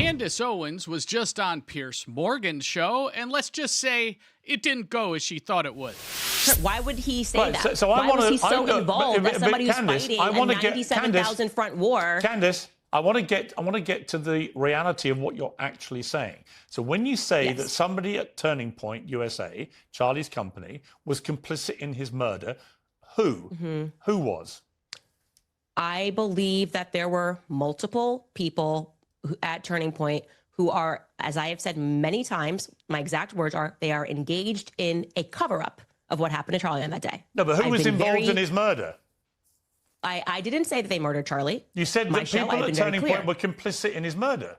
Candace Owens was just on Piers Morgan's show, and let's just say it didn't go as she thought it would. Why would he say that? So Why was he so involved but as somebody who's Candace, fighting a 97,000 front war? Candace, I want to get to the reality of what you're actually saying. So when you say that somebody at Turning Point USA, Charlie's company, was complicit in his murder, who was? I believe that there were multiple people at Turning Point who are, as I have said many times, my exact words are, they are engaged in a cover-up of what happened to Charlie on that day. No, but who was involved in his murder? I didn't say that they murdered Charlie. You said that people at Turning Point were complicit in his murder.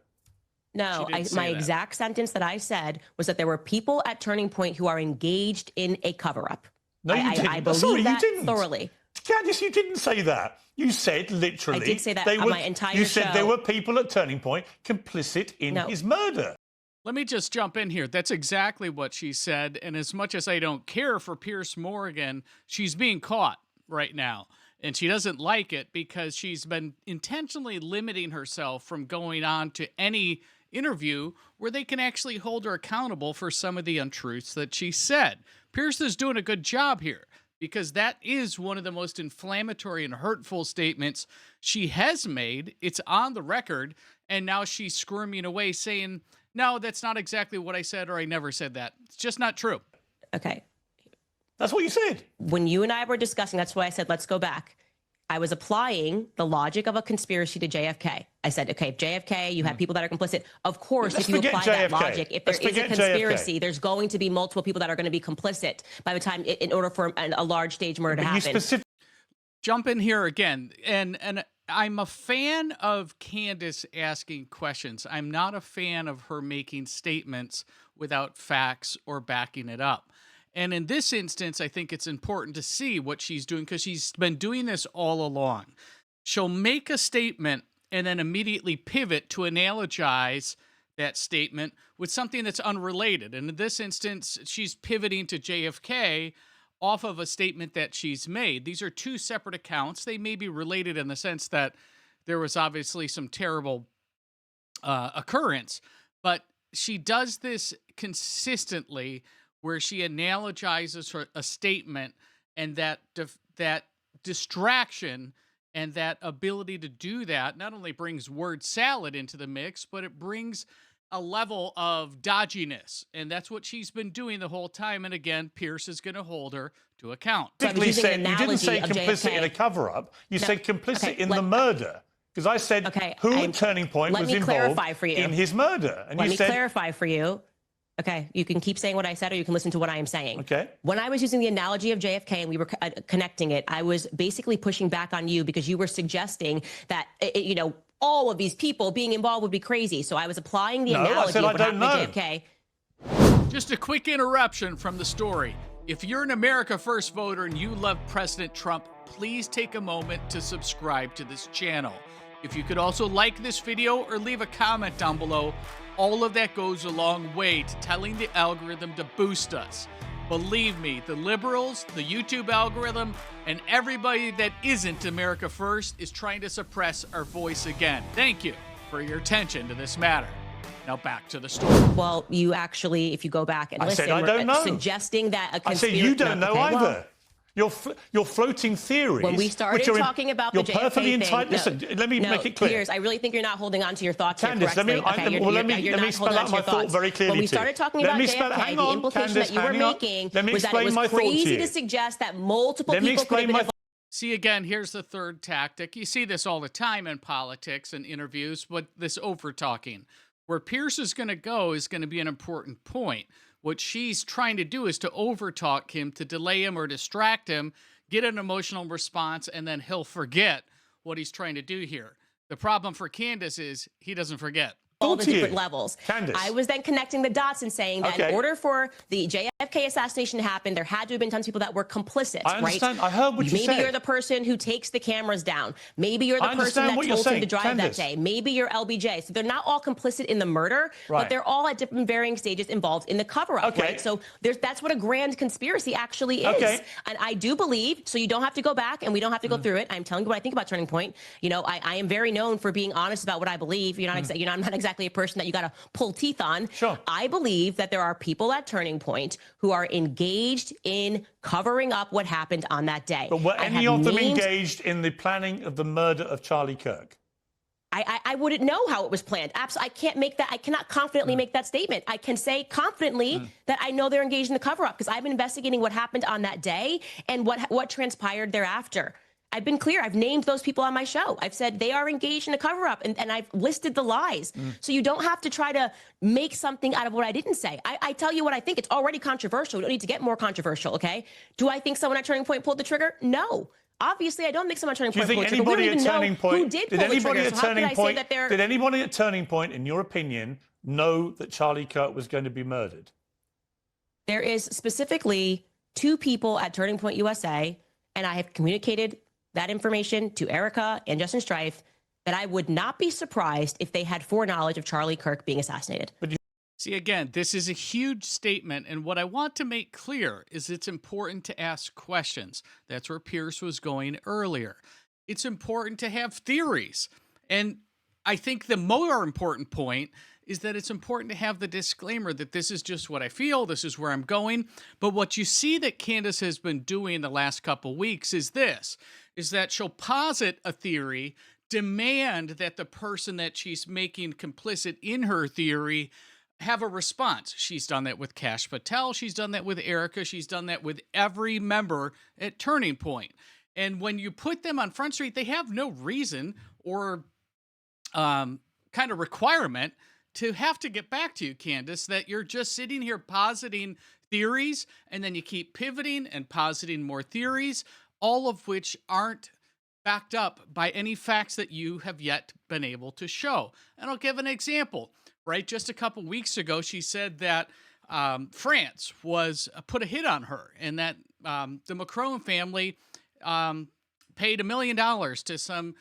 No, my exact sentence that I said was that there were people at Turning Point who are engaged in a cover-up. No, you didn't. I believe that thoroughly. Candace, you didn't say that. You said literally. I did say that on my entire show. You said there were people at Turning Point complicit in his murder. Let me just jump in here. That's exactly what she said. And as much as I don't care for Piers Morgan, she's being caught right now. And she doesn't like it because she's been intentionally limiting herself from going on to any interview where they can actually hold her accountable for some of the untruths that she said. Piers is doing a good job here, because that is one of the most inflammatory and hurtful statements she has made. It's on the record, and now she's squirming away saying, no, that's not exactly what I said, or I never said that. It's just not true. Okay. That's what you said. When you and I were discussing, that's why I said, let's go back. I was applying the logic of a conspiracy to JFK. I said, okay, JFK, you have people that are complicit. Of course, if you apply that logic, if there is a conspiracy, there's going to be multiple people that are going to be complicit by the time, in order for a large stage murder to happen. Jump in here again. And I'm a fan of Candace asking questions. I'm not a fan of her making statements without facts or backing it up. And in this instance, I think it's important to see what she's doing, because she's been doing this all along. She'll make a statement and then immediately pivot to analogize that statement with something that's unrelated. And in this instance, she's pivoting to JFK off of a statement that she's made. These are two separate accounts. They may be related in the sense that there was obviously some terrible occurrence, but she does this consistently, where she analogizes a statement, and that distraction and that ability to do that not only brings word salad into the mix, but it brings a level of dodginess. And that's what she's been doing the whole time. And again, Piers is going to hold her to account. You didn't say complicit in a cover-up. You said complicit in the murder. Because I said who at Turning Point was involved in his murder. And let me clarify for you. Okay, you can keep saying what I said, or you can listen to what I am saying. Okay. When I was using the analogy of JFK and we were connecting it, I was basically pushing back on you because you were suggesting that, you know, all of these people being involved would be crazy. So I was applying the analogy of what happened to JFK. Just a quick interruption from the story. If you're an America First voter and you love President Trump, please take a moment to subscribe to this channel. If you could also like this video or leave a comment down below, all of that goes a long way to telling the algorithm to boost us. Believe me, the liberals, the YouTube algorithm, and everybody that isn't America First is trying to suppress our voice again. Thank you for your attention to this matter. Now back to the story. Well, you actually, if you go back and listen, I don't know. Suggesting that a conspiracy... I said you don't know either. You're floating theories. When we started talking about the JFK thing... Listen, let me make it clear. Piers, I really think you're not holding on to your thoughts Candace, here correctly. let me spell out my thought very clearly. When we started talking about JFK, the implication that you were making was that it was crazy to suggest that multiple people could have been involved. See, again, here's the third tactic. You see this all the time in politics and interviews, but this over-talking. Where Piers is going to go is going to be an important point. What she's trying to do is to overtalk him, to delay him or distract him, get an emotional response, and then he'll forget what he's trying to do here. The problem for Candace is he doesn't forget. All the different levels. Candace. I was then connecting the dots and saying that in order for the JFK assassination happened, there had to have been tons of people that were complicit, I understand. right? I heard what you said. Maybe you're the person who takes the cameras down. Maybe you're the person that told him to drive Candace. that day. Maybe you're LBJ. So they're not all complicit in the murder, but they're all at different varying stages involved in the cover-up, right? So that's what a grand conspiracy actually is. And I do believe, so you don't have to go back and we don't have to go through it. I'm telling you what I think about Turning Point. You know, I am very known for being honest about what I believe. You're not, you know, I'm not exactly a person that you got to pull teeth on. Sure. I believe that there are people at Turning Point who are engaged in covering up what happened on that day. But were any of them engaged in the planning of the murder of Charlie Kirk? I wouldn't know how it was planned. Absolutely, I can't make that. I cannot confidently make that statement. I can say confidently that I know they're engaged in the cover-up because I've been investigating what happened on that day and what transpired thereafter. I've been clear. I've named those people on my show. I've said they are engaged in a cover-up, and I've listed the lies. So you don't have to try to make something out of what I didn't say. I tell you what I think. It's already controversial. We don't need to get more controversial, okay? Do I think someone at Turning Point pulled the trigger? No. Obviously, I don't think someone at Turning Point pulled the trigger. We don't even know who did pull the trigger. So how can I say that they're... Did anybody at Turning Point, in your opinion, know that Charlie Kirk was going to be murdered? There is specifically 2 people at Turning Point USA, and I have communicated that information to Erica and Justin Strife, that I would not be surprised if they had foreknowledge of Charlie Kirk being assassinated. See, again, this is a huge statement, and what I want to make clear is it's important to ask questions. That's where Piers was going earlier. It's important to have theories, and I think the more important point is that it's important to have the disclaimer that this is just what I feel, this is where I'm going. But what you see that Candace has been doing the last couple weeks is this, is that she'll posit a theory, demand that the person that she's making complicit in her theory have a response. She's done that with Kash Patel, she's done that with Erica, she's done that with every member at Turning Point. And when you put them on Front Street, they have no reason or kind of requirement to have to get back to you, Candace, that you're just sitting here positing theories, and then you keep pivoting and positing more theories, all of which aren't backed up by any facts that you have yet been able to show. And I'll give an example, right? Just a couple weeks ago, she said that France was put a hit on her, and that the Macron family paid $1 million to some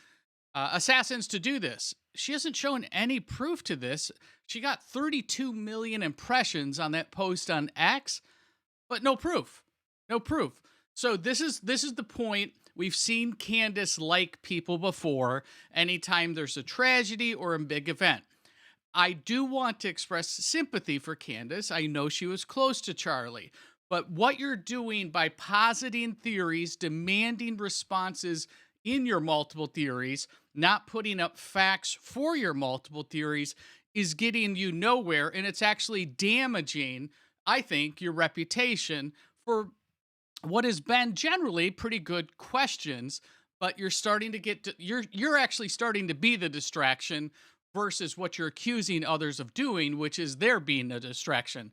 assassins to do this. She hasn't shown any proof to this. She got 32 million impressions on that post on X, but no proof. No proof. So this is the point. We've seen Candace like people before anytime there's a tragedy or a big event. I do want to express sympathy for Candace. I know she was close to Charlie, but what you're doing by positing theories, demanding responses in your multiple theories, not putting up facts for your multiple theories, is getting you nowhere, and it's actually damaging, I think, your reputation for what has been generally pretty good questions, but you're starting to get to, you're actually starting to be the distraction versus what you're accusing others of doing, which is there being a distraction.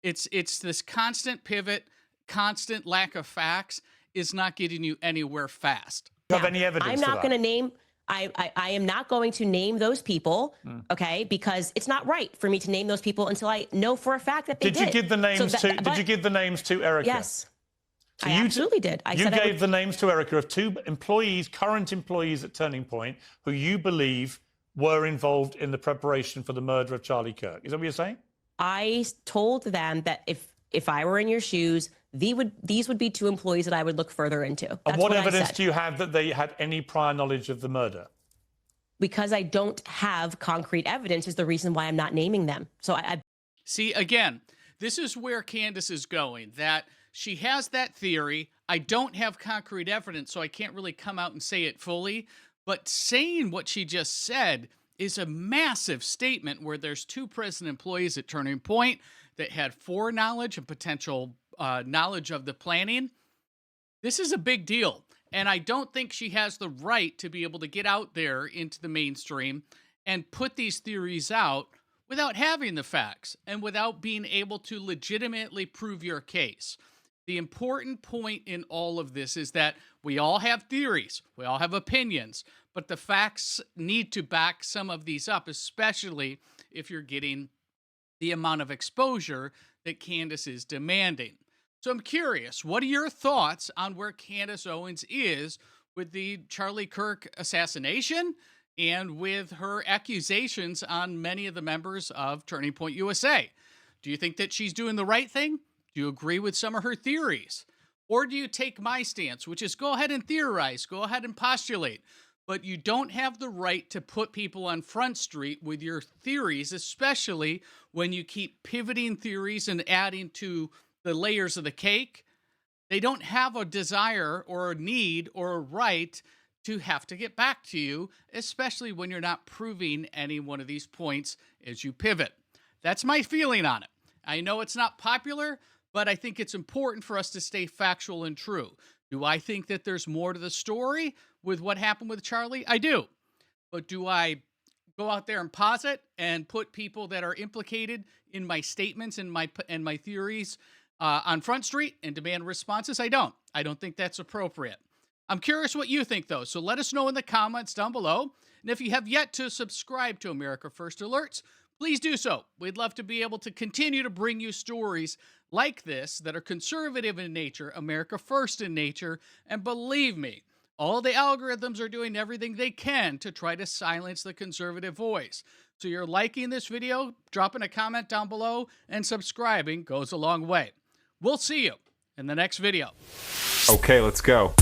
It's this constant pivot, constant lack of facts is not getting you anywhere fast. Do you have any evidence? I'm not going to name. I am not going to name those people, okay? Because it's not right for me to name those people until I know for a fact that they did. Did you give the names Did you give the names to Erica? Yes, so I absolutely did. You gave the names to Erica of 2 employees, current employees at Turning Point, who you believe were involved in the preparation for the murder of Charlie Kirk. Is that what you're saying? I told them that if I were in your shoes, these would be 2 employees that I would look further into. That's and what evidence do you have that they had any prior knowledge of the murder? Because I don't have concrete evidence is the reason why I'm not naming them. So I see, again, this is where Candace is going, that she has that theory. I don't have concrete evidence, so I can't really come out and say it fully. But saying what she just said is a massive statement where there's 2 present employees at Turning Point that had foreknowledge and potential knowledge of the planning. This is a big deal. And I don't think she has the right to be able to get out there into the mainstream and put these theories out without having the facts and without being able to legitimately prove your case. The important point in all of this is that we all have theories, we all have opinions, but the facts need to back some of these up, especially if you're getting the amount of exposure that Candace is demanding. So I'm curious, what are your thoughts on where Candace Owens is with the Charlie Kirk assassination and with her accusations on many of the members of Turning Point USA? Do you think that she's doing the right thing? Do you agree with some of her theories? Or do you take my stance, which is go ahead and theorize, go ahead and postulate, but you don't have the right to put people on Front Street with your theories, especially when you keep pivoting theories and adding to the layers of the cake. They don't have a desire or a need or a right to have to get back to you, especially when you're not proving any one of these points as you pivot. That's my feeling on it. I know it's not popular, but I think it's important for us to stay factual and true. Do I think that there's more to the story with what happened with Charlie? I do. But do I go out there and posit and put people that are implicated in my statements and my theories on Front Street and demand responses? I don't. I don't think that's appropriate. I'm curious what you think, though, so let us know in the comments down below. And if you have yet to subscribe to America First Alerts, please do so. We'd love to be able to continue to bring you stories like this that are conservative in nature, America First in nature, and believe me, all the algorithms are doing everything they can to try to silence the conservative voice. So you're liking this video, dropping a comment down below, and subscribing goes a long way. We'll see you in the next video. Okay, let's go.